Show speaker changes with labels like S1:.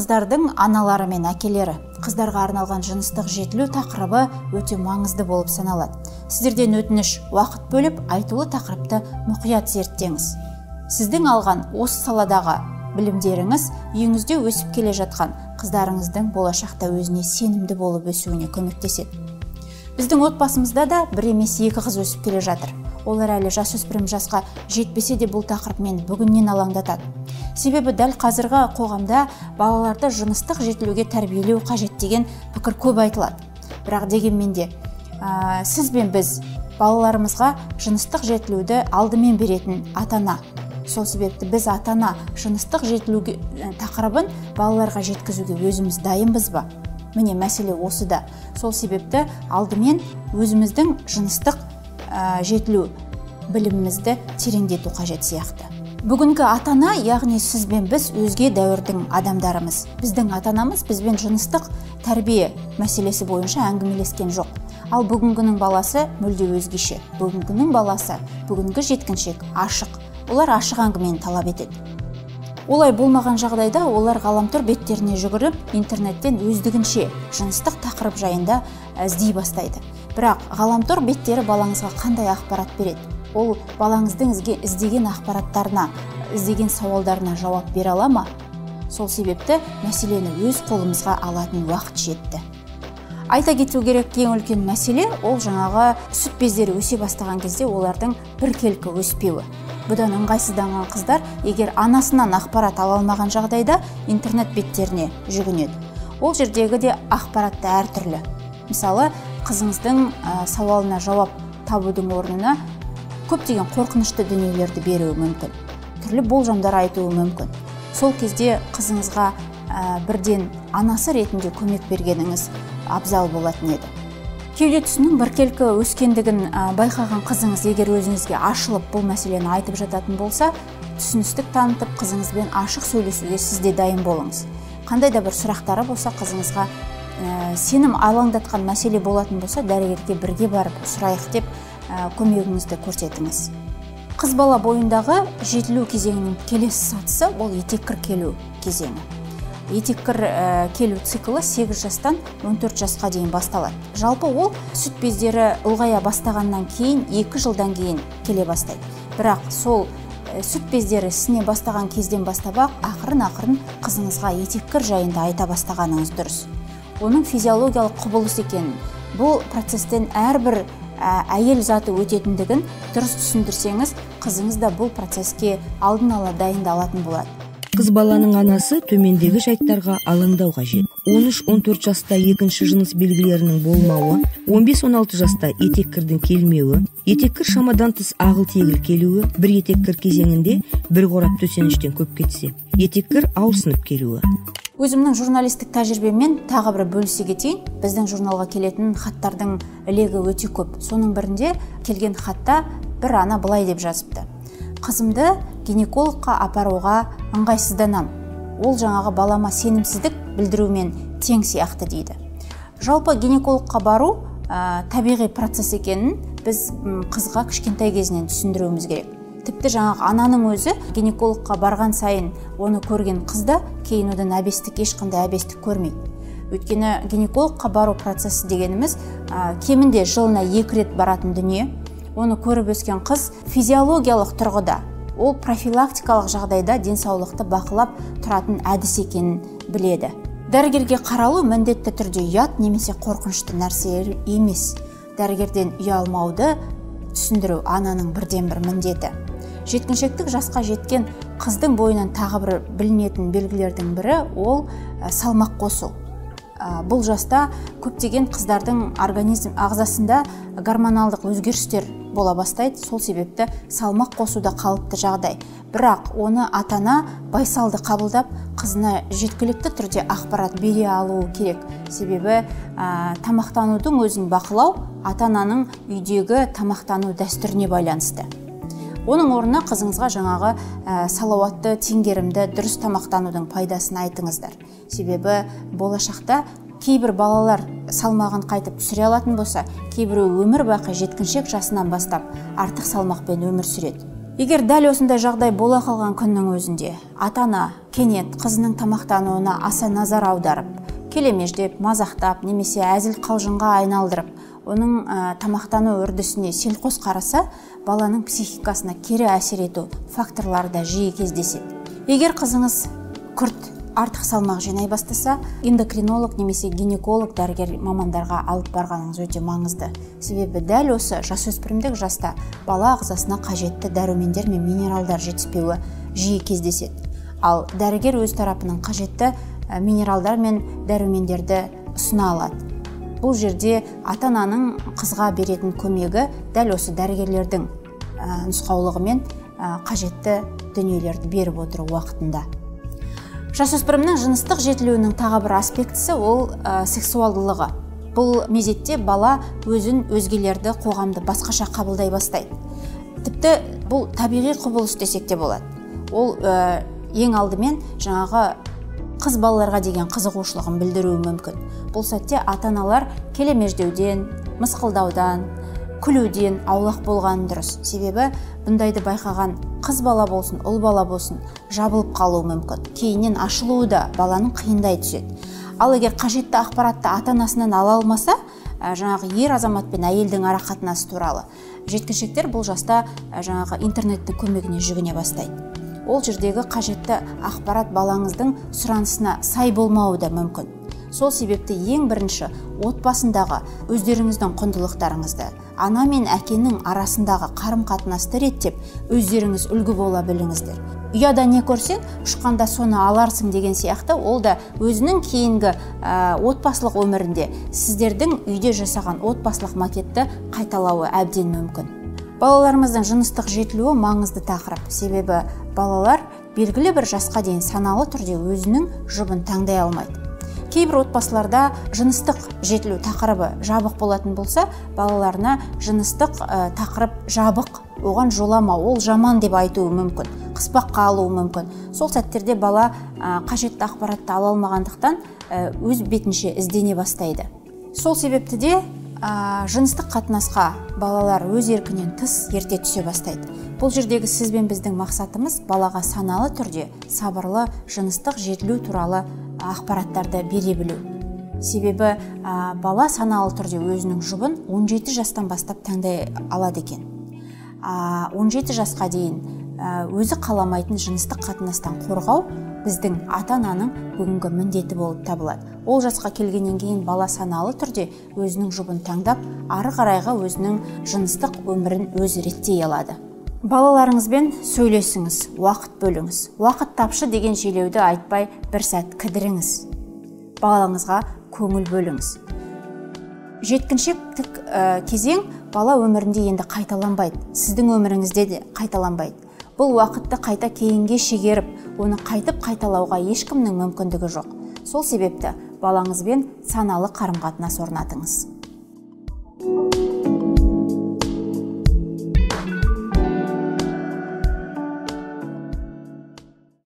S1: Қыздардың аналары мен әкелері. Қыздарға арналған жыныстық жетілу тақырыбы өте маңызды болып саналады. Сіздерден өтініш уақыт бөліп, айтулы тақырыпты мұқият зерттеңіз. Сіздің алған осы саладағы білімдеріңіз үйіңізде өсіп келе жатқан қыздарыңыздың болашақта өзіне сенімді болып өсуіне көмектеседі. Біздің отбасымызда да бір емес екі қыз өсіп келе жатыр. Олар әлі жасөспірім жасқа жетпесе де бұл тақырып мені бүгіннен алаңдатады. Себебі дәл қазіргі қоғамда балаларды жыныстық жетілуге тәрбиелеу қажет деген пікір көп айтылады. Бірақ дегенмен де сіз бен біз балаларымызға жыныстық жетілуді алдымен беретін ата-ана. Сол себепті біз ата-ана жыныстық жетілуге тақырыбын балаларға жеткізуге өзіміз дайынбыз ба? Міне мәселе осыда. Сол себепті алдымен өзіміздің жыныстық жетілу білімімізді тереңдету қажет сияқты. Бүгінгі ата-ана, яғни сіз бен біз өзге дәуірдің адамдарымыз. Біздің ата-анамыз бізбен жыныстық тәрбие мәселесі бойынша әңгімелескен жоқ. Ал бүгінгінің баласы мүлде өзгеше. Бүгінгінің баласы, бүгінгі жеткіншек ашық. Олар ашық әңгімені талап етеді. Олай болмаған жағдайда олар ғаламтор беттеріне жүгіріп, интернеттен өздігінше жыныстық тақырып жайында іздей бастайды. Бірақ ғаламтор беттері балаңызға қандай ақпарат береді? Ол балаңыздың іздеген ақпараттарына, іздеген сауалдарына жауап бере ала ма? Сол себепті мәселені өз қолымызға алатын уақыт жетті. Айта кету керек, ең үлкен мәселе ол жаңағы сүт бездері өсе бастаған кезде олардың біркелкі өспеуі. Бұдан ыңғайсызданған қыздар, егер анасынан ақпарат ала алмаған жағдайда интернет беттеріне жүгінеді. Ол жердегі де ақпаратты әртүрлі. Мысалы, қызыңыздың сауалына жауап табудың орнына көптеген қорқынышты дүниелерді беруі мүмкін. Түрлі болжамдар айтуы мүмкін. Сол кезде қызыңызға бірден анасы ретінде көмек бергеніңіз абзал болатын еді. Кеуде тұсының біркелкі өскендігін байқаған қызыңыз егер өзіңізге ашылып бұл мәселені айтып жататын болса, түсіністік танытып қызыңызбен ашық сөйлесуге сіз де дайын болыңыз. Қандай да бір сұрақтары болса қызыңызға сенім алаңдатқан мәселе болатын болса, дәрігерге бірге барып сұрайық деп көмегіңізді көрсетіңіз. Қыз бала бойындағы жетілу кезеңінің келесі сатысы ол етеккір келу кезеңі. Етеккір келу циклы 8 жастан 14 жасқа дейін басталады. Жалпы ол сүт бездері ұлғая бастағаннан кейін 2 жылдан кейін келе бастайды. Бірақ сол сүт бездері ісіне бастаған кезден бастап ақырын қызыңызға етеккір жайында айта бастағаныңыз дұрыс. Оның физиологиялық құбылыс екенін, бұл процестен әрбір әйел заты өтетіндігін дұрыс түсіндірсеңіз, қызыңыз да бұл процеске алдын ала дайындалатын болады.
S2: Қыз баланың анасы төмендегі жайттарға алаңдау қажет. 13-14 жаста екінші жыныс белгілерінің болмауы, 15-16 жаста етеккірдің келмеуі, етеккір шамадан тыс ағыл-тегіл келуі, бір етеккір кезеңінде бір қорап төсеніштен көп кетсе, етеккір ауырсынып келуі.
S1: Өзімнің журналистік тәжірибеммен тағы бір бөлісе кетейін. Біздің журналға келетін хаттардың легі өте көп. Соның бірінде келген хатта бір ана былай деп жазыпты: қызымды гинекологқа апаруға ыңғайсызданам. Ол жаңағы балама сенімсіздік білдірумен тең сияқты дейді. Жалпы гинекологқа бару табиғи процесс екенін біз қызға кішкентай кезінен түсіндіруіміз керек. Тіпті жаңағы ананың өзі гинекологқа барған сайын оны көрген қызда кейін одан ешқандай әбестік көрмейді. Өйткені гинекологқа бару процесі дегеніміз кемінде жылына 2 рет баратын дүние. Оны көріп өскен қыз физиологиялық тұрғыда, ол профилактикалық жағдайда денсаулықты бақылап тұратын әдіс екенін біледі. Дәрігерге қаралу міндетті түрде ұят немесе қорқынышты нәрсе емес. Дәрігерден ұялмауды түсіндіру ананың бірден бір міндеті. Жеткіншектік жасқа жеткен қыздың бойынан тағы бір білінетін белгілердің бірі ол салмақ қосу. Бұл жаста көптеген қыздардың ағзасында гормоналдық өзгерістер бола бастайды. Сол себепті салмақ қосуда қалыпты жағдай. Бірақ оны ата-ана байсалды қабылдап, қызына жеткілікті түрде ақпарат бере алуы керек. Себебі тамақтанудың өзін бақылау ата-ананың үйдегі тамақтану дәстүріне байланысты. Оның орнына қызыңызға жаңағы салауатты, теңгерімді, дұрыс тамақтанудың пайдасын айтыңыздар. Себебі болашақта кейбір балалар салмағын қайтып түсіре алатын болса, кейбірі өмір бақи жеткіншек жасынан бастап артық салмақпен өмір сүреді. Егер дәл осындай жағдай бола қалған күннің өзінде ата-ана кенет қызының тамақтануына аса назар аударып, келемеждеп, мазақтап, немесе әзіл қалжыңға айналдырып, оның тамақтану үрдісіне селқос қараса, баланың психикасына кері әсер ету факторлары да жиі кездеседі. Егер қызыңыз күрт артық салмақ жинай бастаса, эндокринолог немесе гинеколог дәрігер мамандарға алып барғаныңыз өте маңызды. Себебі дәл осы жасөспірімдік жаста бала ағзасына қажетті дәрумендер мен минералдар жетіспеуі жиі кездеседі. Ал дәрігер өз тарапынан қажетті минералдар мен дәрумендерді ұсына алады. Бұл жерде ата-ананың қызға беретін көмегі дәл осы дәрігерлердің нұсқаулығымен қажетті дүниелерді беріп отыру уақытында. Жасөспірімнің жыныстық жетілуінің тағы бір аспектісі ол сексуалдылығы. Бұл мезетте бала өзін, өзгелерді, қоғамды басқаша қабылдай бастайды. Тіпті бұл табиғи құбылыс десек те болады. Ол ең алдымен жаңағы қыз балаларға деген қызығушылығын білдіруі мүмкін. Бұл сәтте ата-аналар келемеждеуден, мысқылдаудан, күлуден аулақ болғаны дұрыс. Себебі бұндайды байқаған қыз бала болсын, ұл бала болсын, жабылып қалуы мүмкін. Кейіннен ашылуы да баланың қиындай түседі. Ал егер қажетті ақпаратты ата-анасынан ала алмаса, жаңағы ер азамат пен әйелдің арақатынасы туралы, жеткіншектер бұл жаста жаңағы интернеттің көмегіне жүгіне бастайды. Ол жердегі қажетті ақпарат балаңыздың сұранысына сай болмауы да мүмкін. Сол себепті ең бірінші отбасындағы өздеріңіздің құндылықтарыңызды, ана мен әкенің арасындағы қарым-қатынасты реттеп, өздеріңіз үлгі бола біліңіздер. Ұяда не көрсең, ұшқанда соны аларсың деген сияқты, ол да өзінің кейінгі отбасылық өмірінде сіздердің үйде жасаған отбасылық макетті қайталауы әбден мүмкін. Балаларымыздың жыныстық жетілуі маңызды тақырып. Себебі балалар белгілі бір жасқа дейін саналы түрде өзінің жұбын таңдай алмайды. Кейбір отбасыларда жыныстық жетілу тақырыбы жабық болатын болса, балаларына жыныстық тақырып жабық, оған жолама, ол жаман деп айтуы мүмкін, қыспаққа алуы мүмкін. Сол сәттерде бала қажетті ақпаратты ала алмағандықтан өз бетінше іздене бастайды. Сол себепті де жыныстық қатынасқа балалар өз еркінен тыс ерте түсе бастайды. Бұл жердегі сіз бен біздің мақсатымыз балаға саналы түрде сабырлы жыныстық жетілу туралы ақпараттарды бере білу. Себебі бала саналы түрде өзінің жұбын 17 жастан бастап таңдай алады екен. 17 жасқа дейін өзі қаламайтын жыныстық қатынастан қорғау біздің ата-ананың бүгінгі міндеті болып табылады. Ол жасқа келгеннен кейін бала саналы түрде өзінің жұбын таңдап, ары қарайға өзінің жыныстық өмірін өзі реттей алады. Балаларыңызбен сөйлесіңіз, уақыт бөліңіз. Уақыт тапшы деген желеуді айтпай бір сәт кідіріңіз. Балаңызға көңіл бөліңіз. Жеткіншектік кезең бала өмірінде енді қайталанбайды. Сіздің өміріңізде де қайталанбайды. Бұл уақытты қайта кейінге шегеріп, оны қайтып қайталауға ешкімнің мүмкіндігі жоқ. Сол себепті балаңызбен саналы қарым-қатынас орнатыңыз.